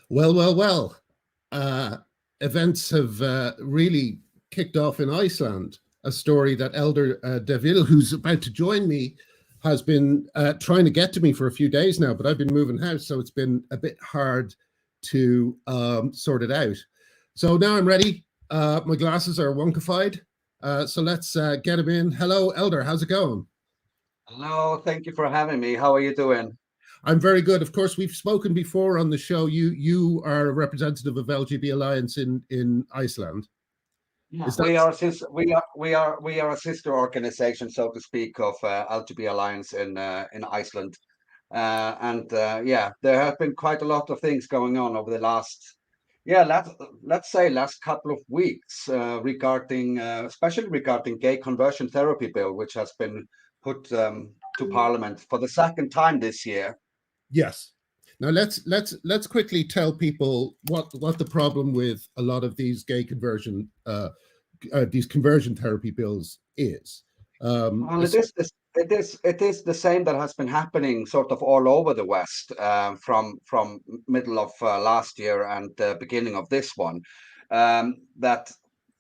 Well. Uh, Events have really kicked off in Iceland. A story that Elder Deville, who's about to join me, has been trying to get to me for a few days now, but I've been moving house, so it's been a bit hard to sort it out. So now I'm ready. My glasses are wonkified. So let's get him in. Hello, Elder. How's it going? Hello, thank you for having me. How are you doing? I'm very good. Of course, we've spoken before on the show. You are a representative of LGB Alliance in Iceland. Yeah, Is that we are a sister organization, so to speak, of LGB Alliance in Iceland. And yeah, there have been quite a lot of things going on over the last, yeah, let's say last couple of weeks regarding, especially regarding gay conversion therapy bill, which has been put to Parliament for the second time this year. yes? Now let's quickly tell people what the problem with a lot of these gay conversion these conversion therapy bills is. Well, it is the same that has been happening sort of all over the West from middle of last year and beginning of this one. That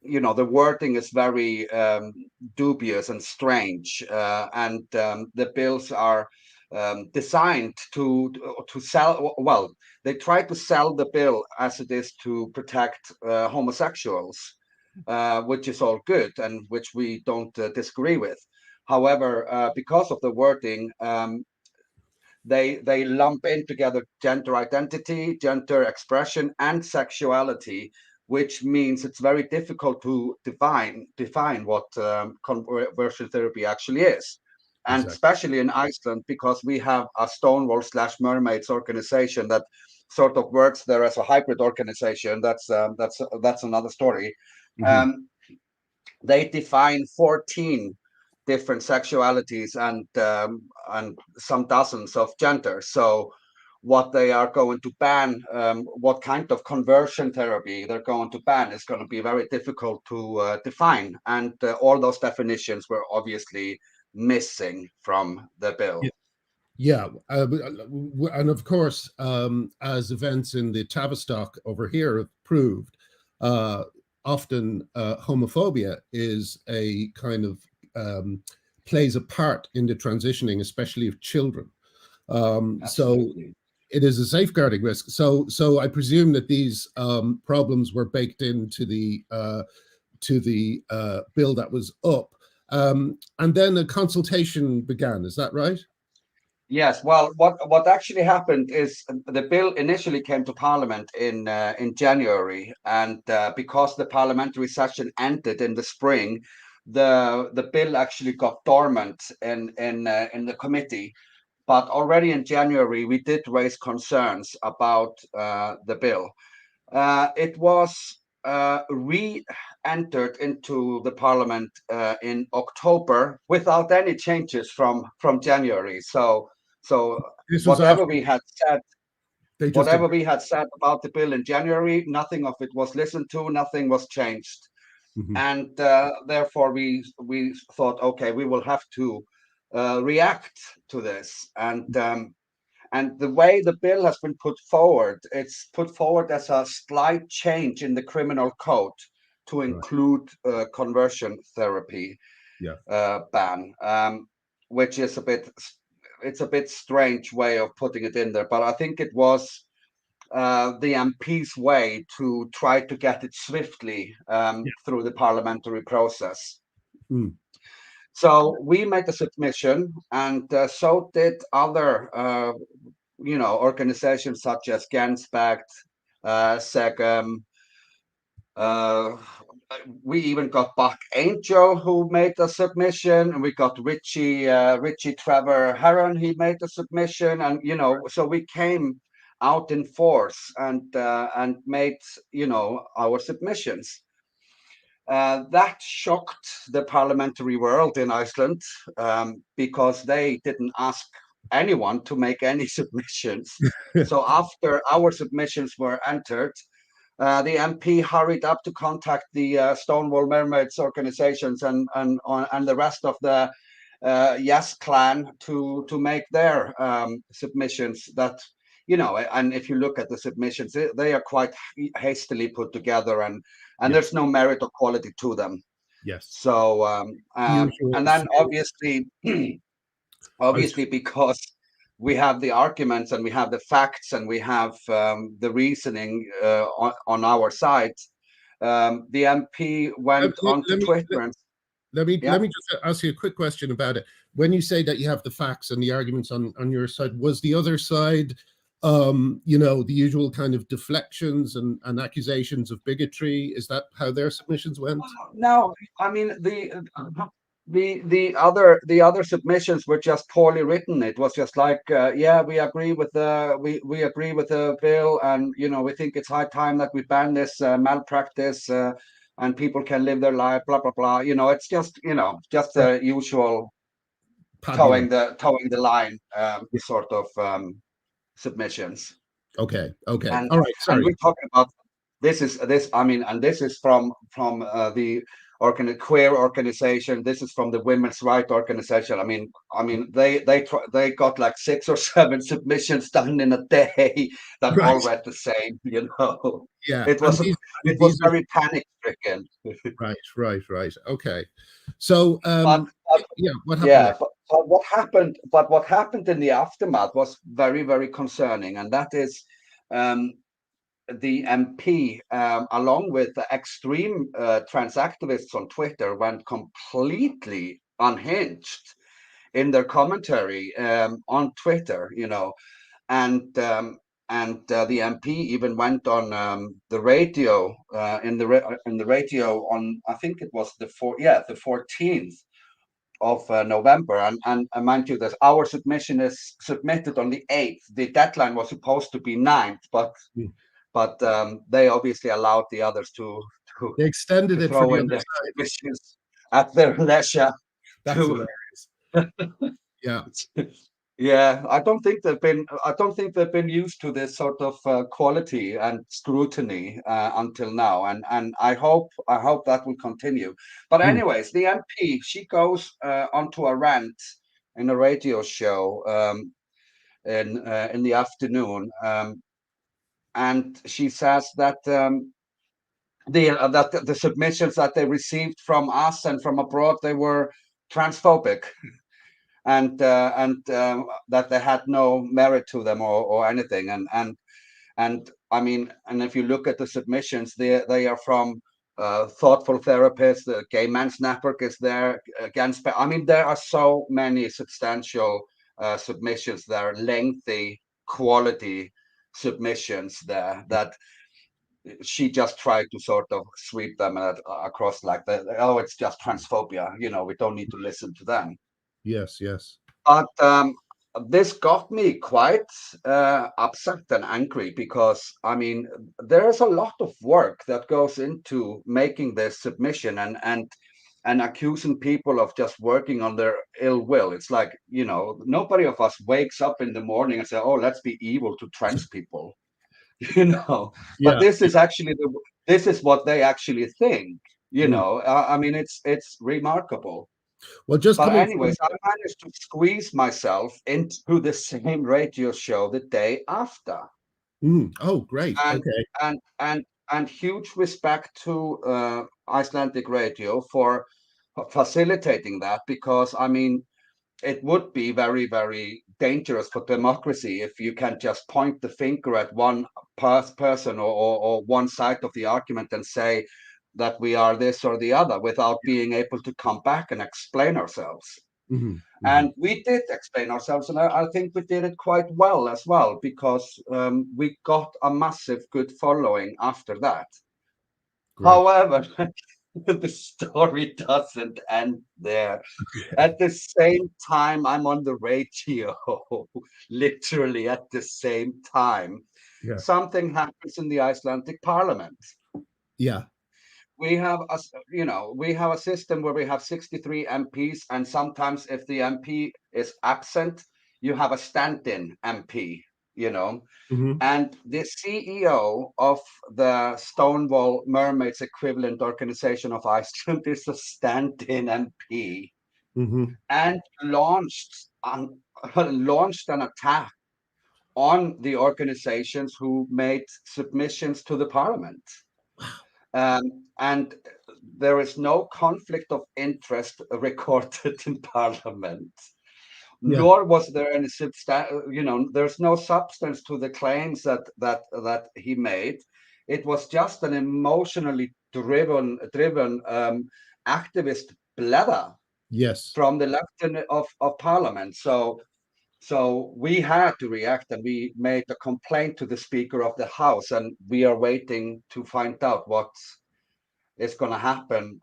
the wording is very dubious and strange, and the bills are designed to sell. Well, they try to sell the bill as it is to protect homosexuals, which is all good and which we don't disagree with. However, because of the wording, they lump in together gender identity, gender expression, and sexuality, which means it's very difficult to define what conversion therapy actually is. And Exactly. especially in Iceland, because we have a Stonewall slash Mermaids organization that sort of works there as a hybrid organization. That's another story. Hmm. Um, they define 14 different sexualities and some dozens of genders. So what they are going to ban, what kind of conversion therapy they're going to ban is going to be very difficult to define. And all those definitions were obviously missing from the bill. Yeah, and of course, as events in the Tavistock over here have proved, uh, often homophobia is a kind of plays a part in the transitioning, especially of children. So Absolutely. it is a safeguarding risk. So I presume that these problems were baked into the bill that was up, and then a consultation began. Is that right? Yes, well, what actually happened is the bill initially came to Parliament in January, and because the parliamentary session ended in the spring, the bill actually got dormant in the committee. But already in January, we did raise concerns about the bill. It was re-entered into the Parliament in October without any changes from January. So This was whatever after we had said, they just whatever we had said about the bill in January, nothing of it was listened to, nothing was changed, Mhm. and therefore we thought, okay, we will have to react to this, and the way the bill has been put forward, it's put forward as a slight change in the criminal code to Right. include conversion therapy Yeah. ban, which is it's a bit strange way of putting it in there. But I think it was the MP's way to try to get it swiftly Yeah. through the parliamentary process. Mm. So we made a submission, and so did other, organizations such as Genspect, SEGM. Uh, we even got Buck Angel who made a submission, and we got Richie Trevor Heron. He made a submission, and so we came out in force and made our submissions. That shocked the parliamentary world in Iceland because they didn't ask anyone to make any submissions. So after our submissions were entered, the MP hurried up to contact the Stonewall Mermaids organizations and the rest of the Yes clan to make their submissions. That and if you look at the submissions, they are quite hastily put together, and Yes. there's no merit or quality to them. Yes. So, Usual and then sort obviously, because we have the arguments and we have the facts and we have the reasoning on our side, the MP went onto let me Twitter and let me yeah. just ask you a quick question about it. When you say that you have the facts and the arguments on your side, was the other side, the usual kind of deflections and accusations of bigotry? Is that how their submissions went? No, I mean the other submissions were just poorly written. It was just like, yeah, we agree with we agree with the bill, and we think it's high time that we ban this malpractice, and people can live their life, blah blah blah. It's just just Right. the usual Paddling. towing the line Yeah. sort of submissions. Okay. Okay. and All right. and Sorry. we're talking about this I mean, and this is from the queer organization. This is from the women's right organization. I mean they got like 6 or 7 submissions done in a day that all Right. read the same. Yeah. It was it was These are very panic stricken. right. Right. Right. Okay. So, but yeah. What happened yeah, next? but what happened in the aftermath was very, very concerning, and that is um, the MP, along with the extreme trans activists on Twitter, went completely unhinged in their commentary on Twitter, and the MP even went on the radio in the radio on, I think it was the 14th of November, and mind you, that our submission is submitted on the 8th. The deadline was supposed to be 9th, but Hmm. they obviously allowed the others to They extended to it for throw the in other their side. submissions at their leisure. That's To hilarious. Yeah. yeah, I don't think they've been used to this sort of quality and scrutiny until now, and I hope that will continue. But Hmm. anyways, the MP, she goes onto a rant in a radio show in the afternoon, and she says that the submissions that they received from us and from abroad, they were transphobic, and that they had no merit to them or anything. And I mean, and if you look at the submissions, they are from thoughtful therapists. The Gay Men's Network is there against. I mean, there are so many substantial submissions there, lengthy, quality submissions there, that she just tried to sort of sweep them across like that. Oh, it's just transphobia. We don't need to listen to them. Yes. Yes. But this got me quite upset and angry, because I mean, there is a lot of work that goes into making this submission, and accusing people of just working on their ill will. It's like, nobody of us wakes up in the morning and say, "Oh, let's be evil to trans people," you know. But Yeah. this is what they actually think. Mm. I mean, it's remarkable. Well, just But coming from anyways, I managed to squeeze myself into the same radio show the day after, oh, great. and Okay. and huge respect to Icelandic radio for facilitating that, because I mean, it would be very, very dangerous for democracy if you can just point the finger at one person, or one side of the argument, and say that we are this or the other, without being able to come back and explain ourselves. Hmm. Hmm. And we did explain ourselves, and I think we did it quite well as well, because we got a massive good following after that. Great. However, the story doesn't end there. At the same time, I'm on the radio, literally at the same time, Yeah. something happens in the Icelandic Parliament. Yeah. We have we have a system where we have 63 MPs, and sometimes if the MP is absent, you have a stand-in MP, Hmm. and the CEO of the Stonewall Mermaids equivalent organization of Iceland is a stand-in MP, Hmm. and launched an attack on the organizations who made submissions to the parliament. And there is no conflict of interest recorded in parliament, Yeah. nor was there any there's no substance to the claims that he made. It was just an emotionally driven activist blather Yes. from the left of parliament. So we had to react, and we made a complaint to the Speaker of the House, and we are waiting to find out what is going to happen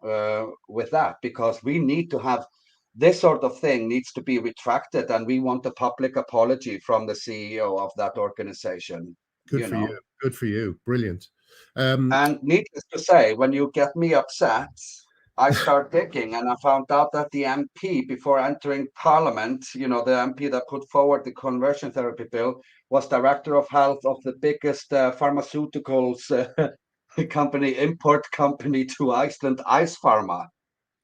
with that, because we need to have this sort of thing needs to be retracted, and we want a public apology from the CEO of that organization. Good for you. Good for you. Brilliant. And needless to say, when you get me upset, I start digging, and I found out that the MP, before entering Parliament, the MP that put forward the conversion therapy bill, was Director of Health of the biggest pharmaceuticals import company to Iceland, Ice Pharma.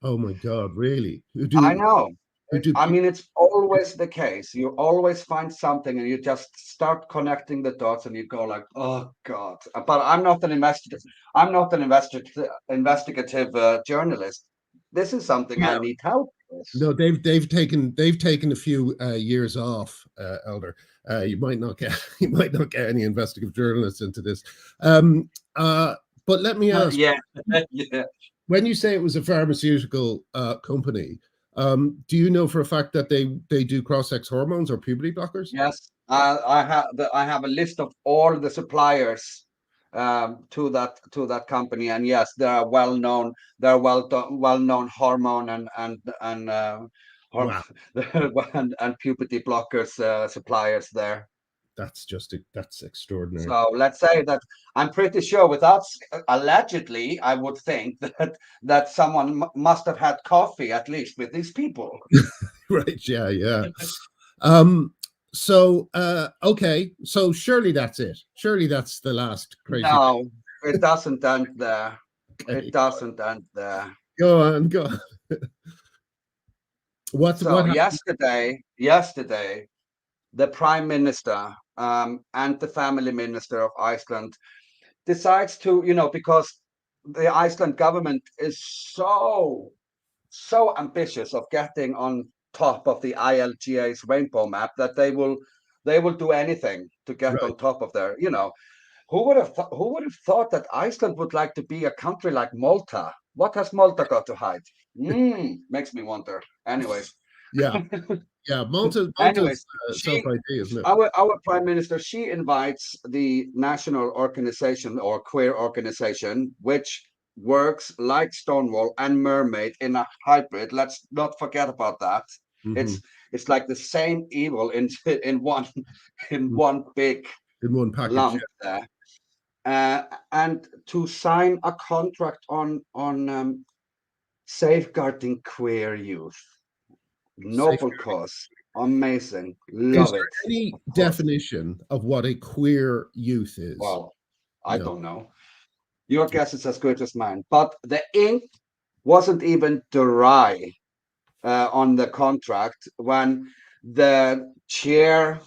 Oh my God, really? I know. I people, mean, it's always the case. You always find something, and you just start connecting the dots, and you go like, "Oh God!" But I'm not an investigative. I'm not an investigative journalist. This is something I need help with. No, they've taken a few years off, Elder. You might not get any investigative journalists into this. But let me ask. Yeah, yeah. When you say it was a pharmaceutical company, do you know for a fact that they do cross-sex hormones or puberty blockers? Yes, I have a list of all the suppliers to that company, and yes, they are well known. They're well known hormone Wow, and puberty blockers suppliers there. that's extraordinary. So let's say that I'm pretty sure, without allegedly, I would think that someone must have had coffee at least with these people. Right? Yeah, yeah. So okay, so surely that's it. Surely that's the last crazy. No, it doesn't end there. Okay. It doesn't end there. Go on, go on. What Yesterday, the Prime Minister and the Family Minister of Iceland decides to, because the Iceland government is so ambitious of getting on top of the ILGA's rainbow map, that they will do anything to get Right. on top of their. Who would have thought that Iceland would like to be a country like Malta? What has Malta got to hide? Makes me wonder. Anyways. Yeah, yeah. Malta's Anyways, self-ID, isn't it? our prime minister, she invites the national organization or queer organization, which works like Stonewall and Mermaid in a hybrid. Let's not forget about that. Mm-hmm. It's like the same evil in one big In one package. lump there. And to sign a contract on safeguarding queer youth. Noble cause. Amazing. Is Love there it. any definition of what a queer youth is? Well, I don't know. Your guess is as good as mine. But the ink wasn't even dry on the contract when the chairman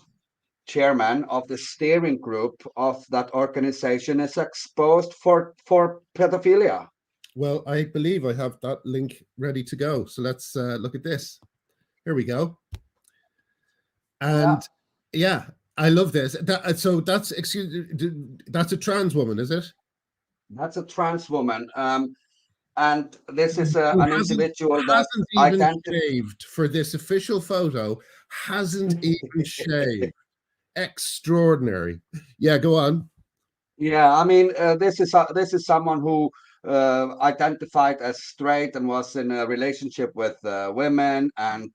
of the steering group of that organization is exposed for pedophilia. Well, I believe I have that link ready to go. So let's look at this. Here we go. And yeah, I love this. So that's a trans woman, is it? That's a trans woman. And this is an individual that hasn't even shaved for this official photo. Hasn't even shaved. Extraordinary. Yeah, go on. Yeah, I mean, this is someone who identified as straight and was in a relationship with women, and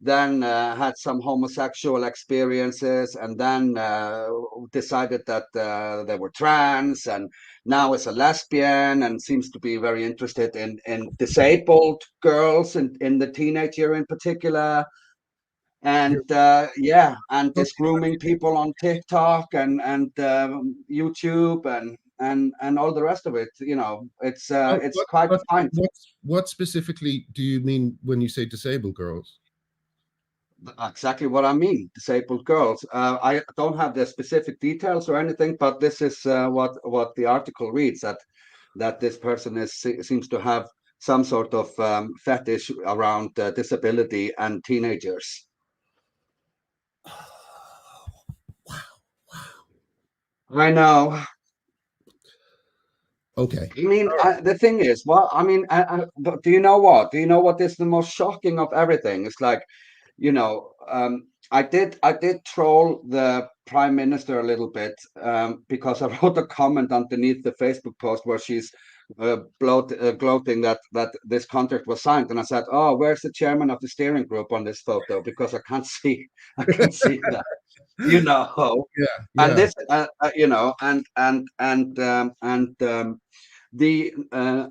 then had some homosexual experiences, and then decided that they were trans, and now is a lesbian, and seems to be very interested in disabled girls in the teenage year in particular. And and is grooming people on TikTok and YouTube and all the rest of it. It's quite fine. What specifically do you mean when you say disabled girls? exactly what I mean, disabled girls. I don't have the specific details or anything, but this is what the article reads, that this person seems to have some sort of fetish around disability and teenagers. I know. Okay. I mean, the thing is, well, I mean, but do you know what? Do you know what is the most shocking of everything? It's like, I did troll the prime minister a little bit, because I wrote a comment underneath the Facebook post where she's gloating that this contract was signed, and I said, "Oh, where's the chairman of the steering group on this photo? Because I can't see, I can't see that." You know, Yeah, and yeah. this, and the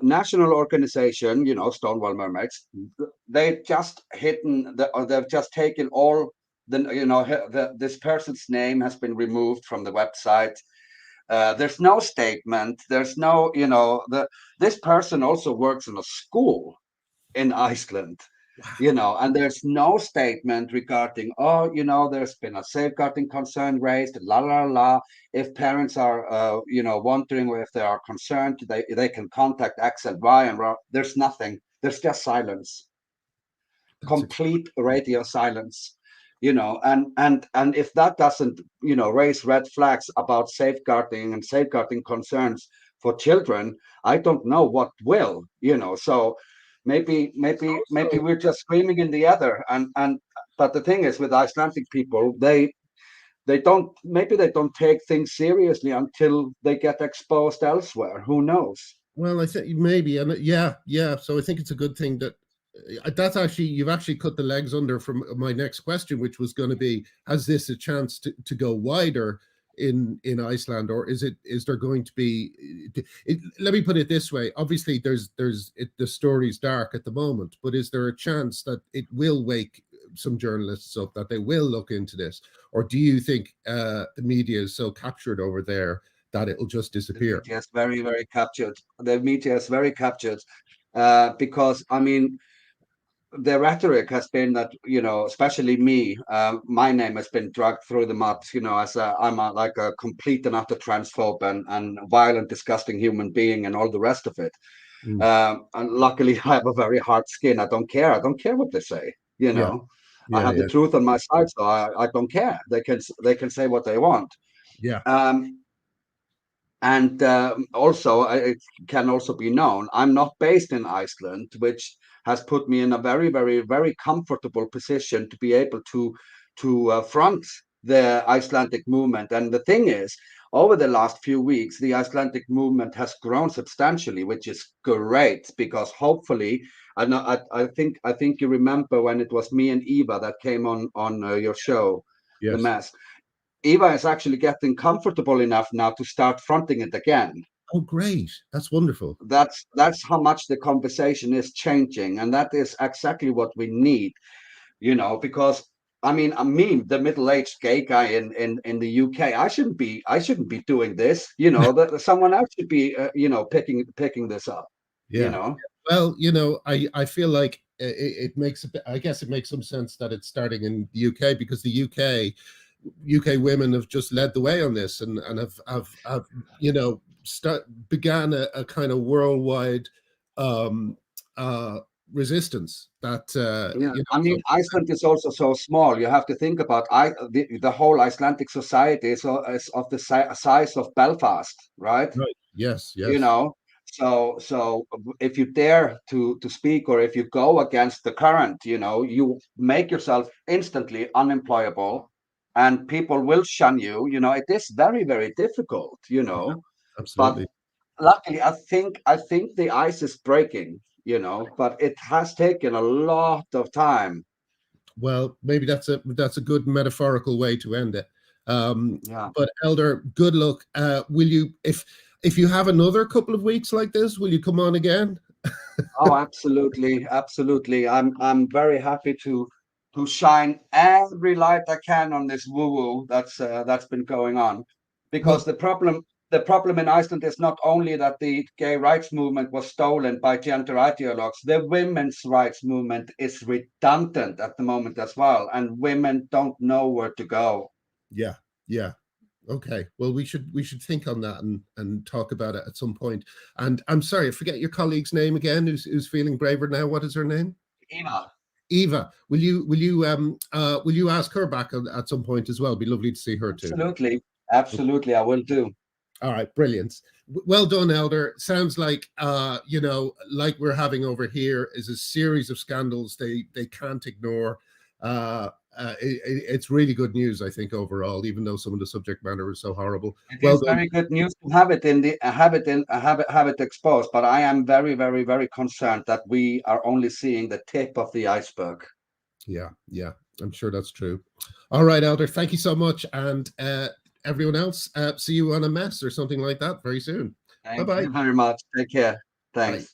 national organization, Stonewall Mermaids, they just or they've just taken all this person's name has been removed from the website. There's no statement. There's no, this person also works in a school in Iceland, and there's no statement regarding, there's been a safeguarding concern raised, la la la. If parents are, wondering, or if they are concerned, they can contact X and Y, and there's nothing. There's just silence, That's complete radio silence. And if that doesn't, raise red flags about safeguarding concerns for children, I don't know what will. So maybe also, we're just screaming in the other. And but the thing is, with Icelandic people, they don't take things seriously until they get exposed elsewhere. Who knows? well, I think maybe, and yeah, yeah. So I think it's a good thing that that's actually, you've actually cut the legs under from my next question, which was going to be: has this a chance to go wider in Iceland, or is there going to be? Let me put it this way: obviously, the story's dark at the moment, but is there a chance that it will wake some journalists up, that they will look into this, or do you think the media is so captured over there that it'll just The disappear? media is very, very captured. The media is very captured, because I mean, the rhetoric has been that, especially me, my name has been dragged through the mud, as like a complete and utter transphobe, and violent, disgusting human being, and all the rest of it. Mm. And luckily, I have a very hard skin. I don't care. I don't care what they say. Yeah, I yeah, have the yeah, truth on my side, so I don't care. They can say what they want. yeah. Um, and also, it can also be known, I'm not based in Iceland, which has put me in a very, very, very comfortable position to be able to front the Icelandic movement. And the thing is, over the last few weeks, the Icelandic movement has grown substantially, which is great, because hopefully, I know, I think you remember when it was me and Eva that came on your show, The Yes. Mess. Eva is actually getting comfortable enough now to start fronting it again. Oh, great. That's wonderful. That's how much the conversation is changing, and that is exactly what we need. Because I mean, the middle-aged gay guy in the UK, I shouldn't be doing this. That someone else should be, picking this up. You Yeah. know. Well, I feel like it makes a bit, I guess it makes some sense that it's starting in the UK, because the UK women have just led the way on this, and have began a kind of worldwide um uh resistance that Yeah, I so mean, Iceland is also so small. You have to think about the whole Icelandic society is of the size of Belfast, right? right. Yes, you yes. know so if you dare to speak, or if you go against the current, you make yourself instantly unemployable, and people will shun you. It is very, very difficult. But Absolutely. luckily, I think the ice is breaking, but it has taken a lot of time. Well, maybe that's a good metaphorical way to end it. Yeah. But Elder, good luck. Will you, if you have another couple of weeks like this, will you come on again? Oh, absolutely, absolutely. I'm very happy to shine every light I can on this woo-woo that's been going on, because Well, the problem the problem in Iceland is not only that the gay rights movement was stolen by gender ideologues, the women's rights movement is redundant at the moment as well, and women don't know where to go. Yeah, yeah. Okay. Well, we should think on that and talk about it at some point. And I'm sorry, I forget your colleague's name again, who's feeling braver now. What is her name? Eva. Eva, will you ask her back at some point as well? It'd be lovely to see her too. Absolutely, I will do. All right, brilliant. Well done, Eldur. Sounds like like we're having over here is a series of scandals they can't ignore. It's really good news, I think, overall, even though some of the subject matter is so horrible. It's very good news to have it in the have it exposed, but I am very, very, very concerned that we are only seeing the tip of the iceberg. Yeah, I'm sure that's true. All right, Eldur, thank you so much, and everyone else, see you on a mess or something like that very soon. Thank you very much. Take care. Thanks. Bye.